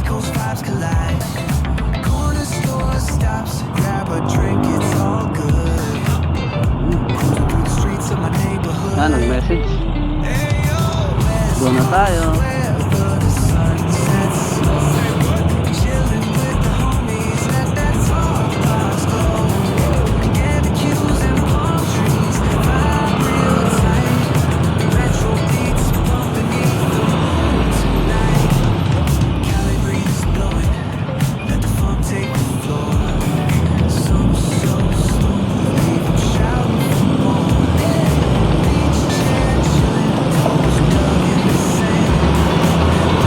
West Coast vibes collide. Corner store stops, grab a drink, it's all good. Cruising through the streets of my neighborhood. Nag-message. Doon na tayo. Wherever the sun sets slow. Chilling with the homies, let that talk box go. Barbecues and palm trees, vibe real tight. Retro beats bumping beneath the moon tonight. Cali breeze blowing, let the funk take the floor. Some so slow, leave them shouting for more. Beach chair chilling, toes dug in the sand.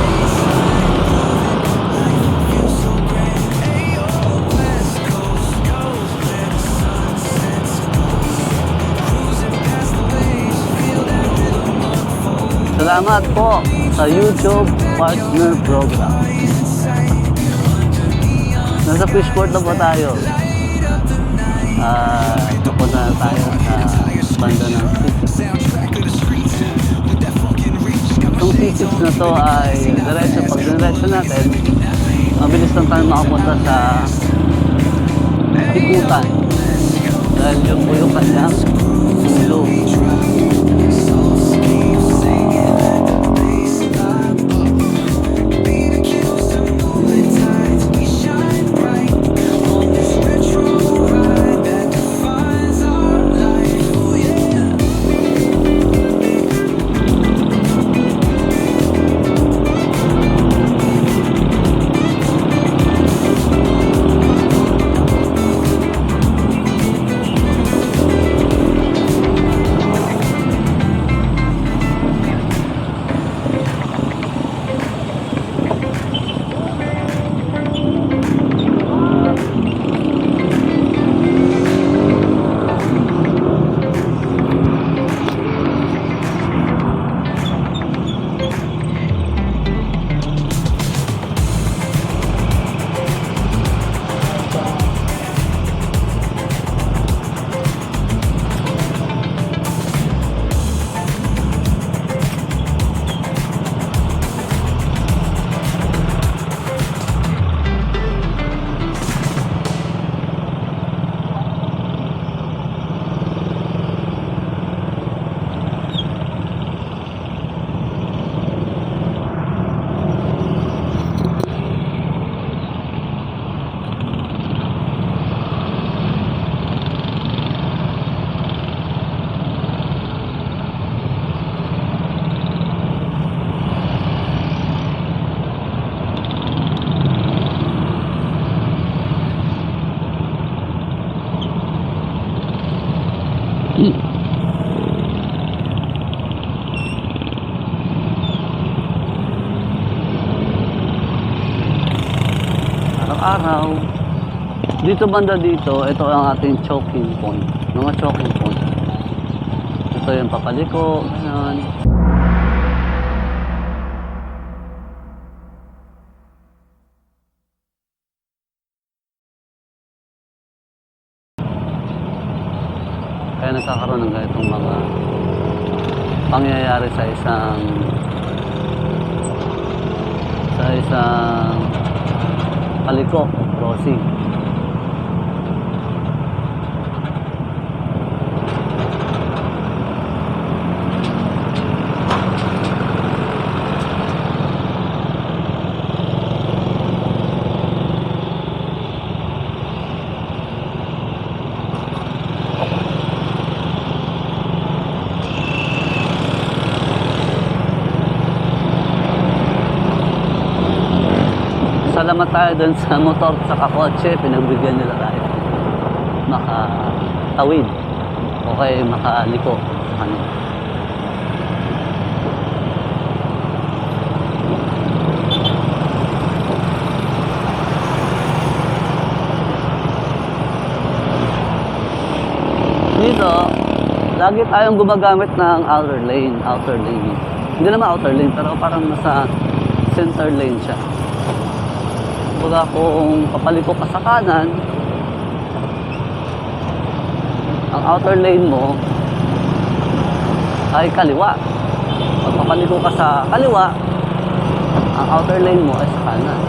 Baseline blowing, life feels so grand. Ayo, West Coast goes where the sun sets goes. Cruising past the waves, feel that rhythm unfold. Salamat po sa YouTube Partner Program. Nasa Fishport na po tayo. Pupunta na tayo sa banda ng C6. Itong C6 na to ay pag diretso natin, mabilis lang tayo makapunta sa Ikutan. Dahil yung po yung kanyang ulo. Araw-araw dito banda dito, ito ang ating choking point, mga choking point. Ito yung papaliko, ganun. Kaya nagkakaroon ng ganitong mga pangyayari sa isang paliko, crossing. Salamat tayo dun sa motor sa kakotse, pinagbigyan nila tayo makatawid o kaya makaliko sa kanila. Dito, lagi tayong gumagamit ng outer lane. Hindi naman outer lane, pero parang nasa center lane siya. Kumbaga kung papaliko ka sa kanan, ang outer lane mo ay kaliwa. Pag papaliko ka sa kaliwa, ang outer lane mo ay sa kanan.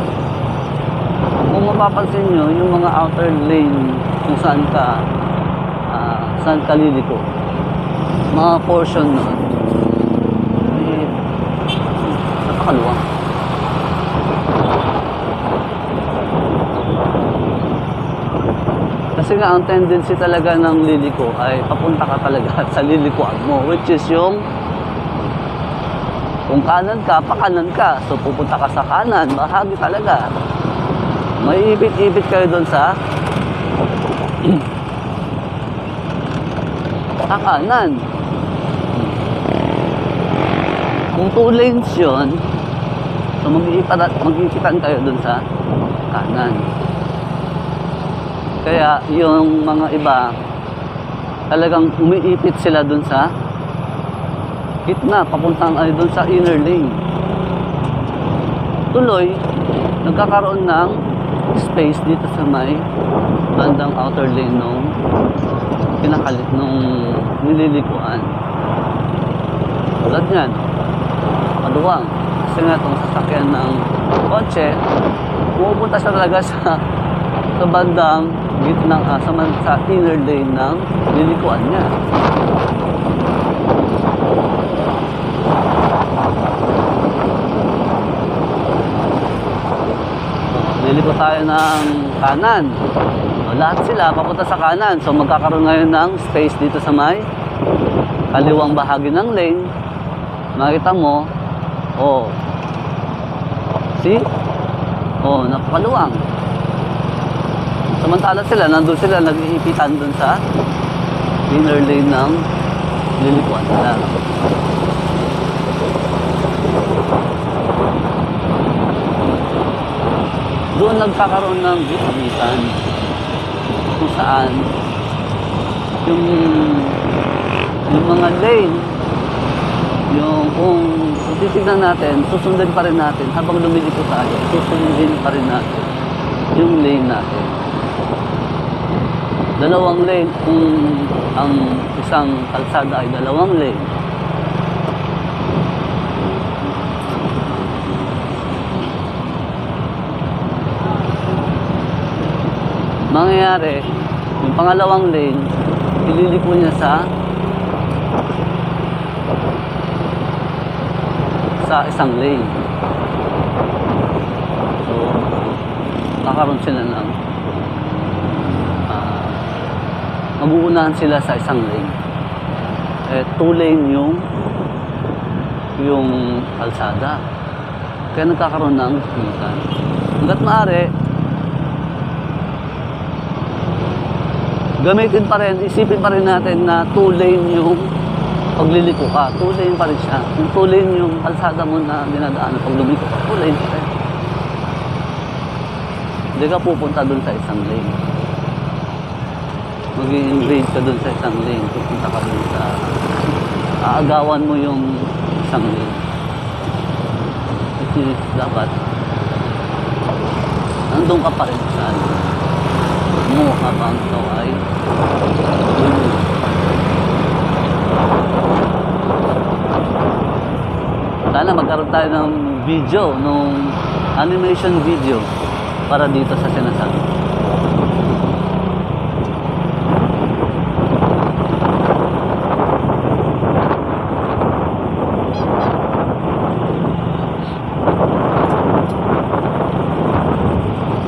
Kung mapapansin nyo, yung mga outer lane kung saan ka liliko, mga portion nun, eh, napakaluwang. Kasi nga, ang tendency talaga ng liliko ay papunta ka talaga sa lilikuan mo, which is yung kung kanan ka, pakanan ka. So, pupunta ka sa kanan, bahagi talaga. May ipit-ipit kayo doon sa kanan. Kung 2 lanes yun, so mag-iipitan kayo doon sa kanan. Kaya yung mga iba, talagang umiipit sila doon sa gitna, papuntang ay doon sa inner lane. Tuloy, nagkakaroon ng space dito sa may bandang outer lane nung pinakalit nung nililikuan. Tulad yan, maduwang. Kasi nga itong sasakyan ng kotse, pupunta siya talaga sa bandang gitnang sa inner lane ng lilikuan niya. Liliko tayo ng kanan. So, lahat sila papunta sa kanan. So magkakaroon ngayon ng space dito sa may kaliwang bahagi ng lane. Makita mo, oh, see? Oh, napakaluwang. Samantala sila, nandun sila, nag-iipitan dun sa inner lane ng lilikuan nila. Doon nagkakaroon ng gitgitan kung saan yung mga lane, kung titignan natin, susundin pa rin natin habang lumiliko tayo, susundin pa rin natin yung lane natin. Dalawang lane, kung ang isang kalsada ay dalawang lane, mangyayari, yung pangalawang lane, ililiko niya sa isang lane. So, kakaroon sila ng mag-uunahan sila sa isang lane. 2 lane yung kalsada. Kaya nagkakaroon ng gitgitan. Hanggat maaari, gamitin pa rin, isipin pa rin natin na 2 lane yung pagliliko ka. 2 lane pa rin siya. Yung 2 lane yung kalsada mo na dinadaanan pag lumiliko ka, 2 lane pa rin. Hindi ka pupunta dun sa isang lane. Mag-i-invade ka dun sa isang lane. Pupunta ka dun sa aagawan mo yung isang lane. Which is dapat nandun ka pa rin sa mo habang ikaw ay sana magkaroon tayo ng video, nung animation video para dito sa sinasabi.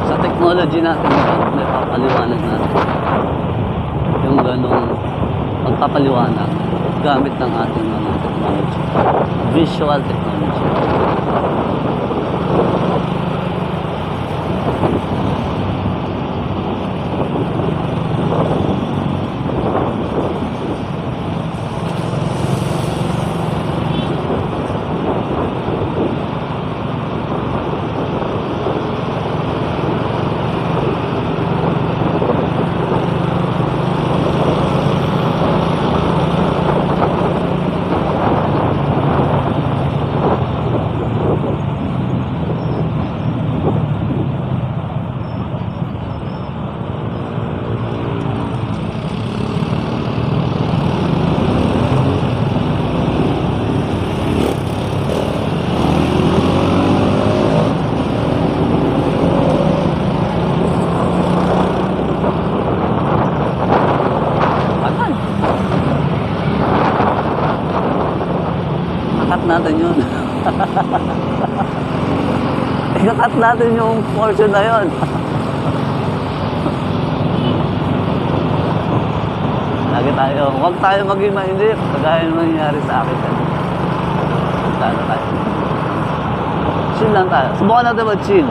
Sa technology natin, paliwanag natin yung ganong pagpapaliwanag gamit ng ating mga technology, visual technology. Ikakat natin yung portion na yon. Lagi tayo, huwag tayo maging mainip. Kagaya ng nangyari sa akin. Sana tayo. Chill lang tayo. Subukan natin mag-chill.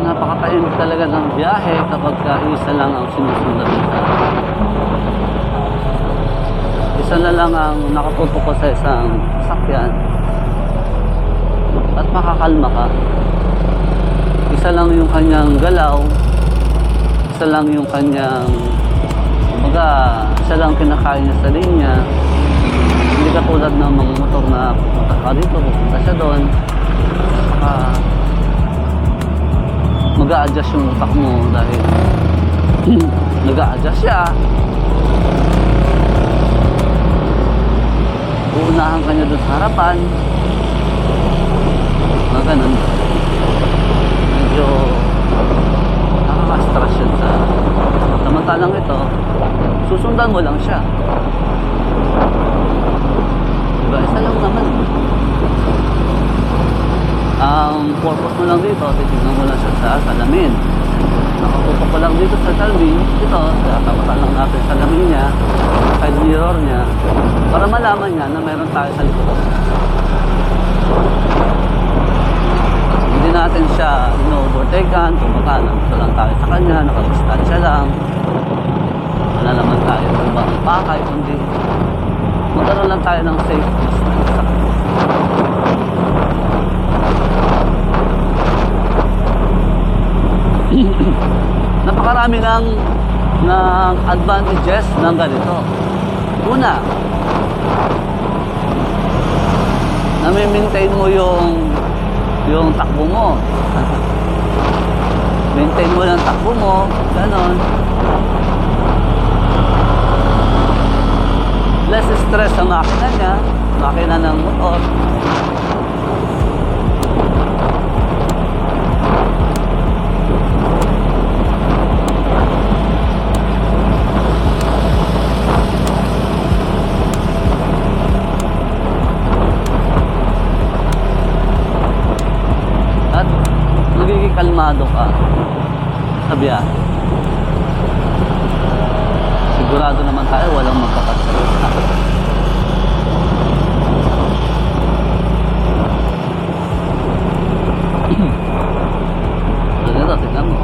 Napakatahimik talaga ng biyahe kapag isa lang ang sinusundan nila. Isa na lang ang nakatutok ko sa isang sakyan at makakalma ka. Isa lang yung kanyang galaw, isa lang yung kanyang isa lang kinakain niya sa linya. Hindi katulad ng mga motor na pupunta ka dito, pupunta siya doon. Saka mag-a-adjust yung utak mo dahil nag-a-adjust siya. Uunahan ka niya doon sa harapan. Mga ganun. Medyo nakaka-stress yun sa samantalang ito, susundan mo lang siya. Diba? Isa lang naman. Ang purpose mo lang dito, titignan mo lang siya sa salamin. Nakatutok ko lang dito sa salamin. Ito, tatapatan lang natin sa salamin niya, side mirror niya, para malaman niya na mayroon tayo sa likod. Hindi natin siya ino-overtaken, kumbaga nandito lang tayo sa kanya, nakadistansya lang. Wala naman tayo kung ba ang pakay, kundi magkaroon lang tayo ng safe distance sa kanya. Napakarami ng advantages ng ganito. Una, nami-maintain mo yung takbo mo. Maintain mo lang takbo mo, ganon. less stress sa makina niya, makina ng motor. At magiging kalmado ka sa biyahe. Sigurado naman tayo walang magkakasalita. Ganito, tignan mo.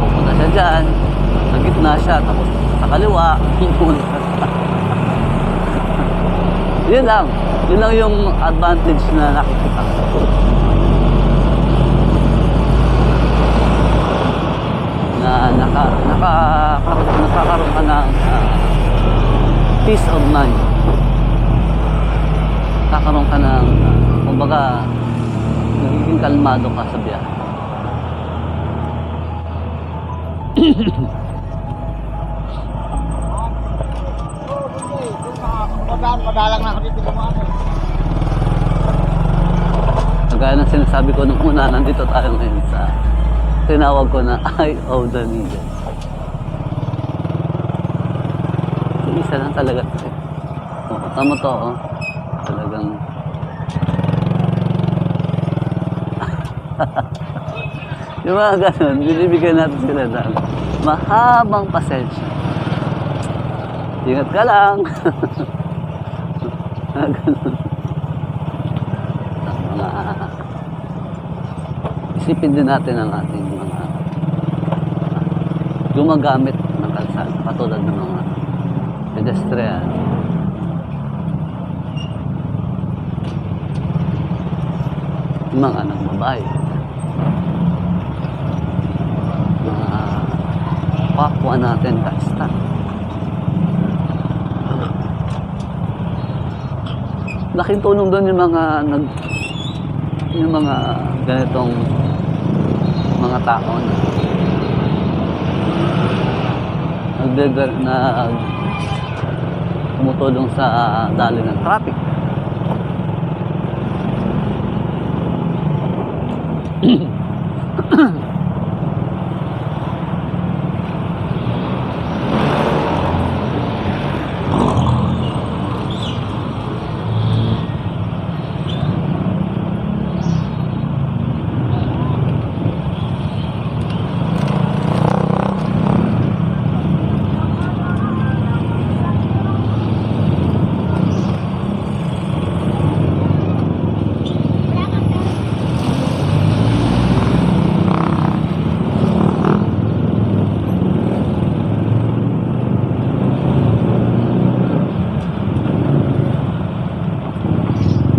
Pupunta siya dyan, sa gitna siya, tapos sa kaliwa, pupunta. Yun lang. Yun lang yung advantage na nakikita ko. Na nakakaroon ka ng peace of mind. Nakakaroon ka ng, kumbaga, nagiging kalmado ka sa biyahe. Madalang na ako dito kumain. Kagaya ng sinasabi ko nung una, nandito tayo ngayon sa tinawag ko na Eye of the Needle. Isa lang talaga ito. Oh, tama to, oh. Talagang yung mga ganun, binibigyan natin sila ng mahabang pasensya. Ingat ka lang. Mga ganun. Isipin din natin ang ating mga gumagamit ng kalsada, katulad ng mga pedestrian. Yung mga nagbabae. Mga kapwa natin kasta. Laking tulong doon yung mga ganitong mga tao na tumutulong sa daloy ng traffic.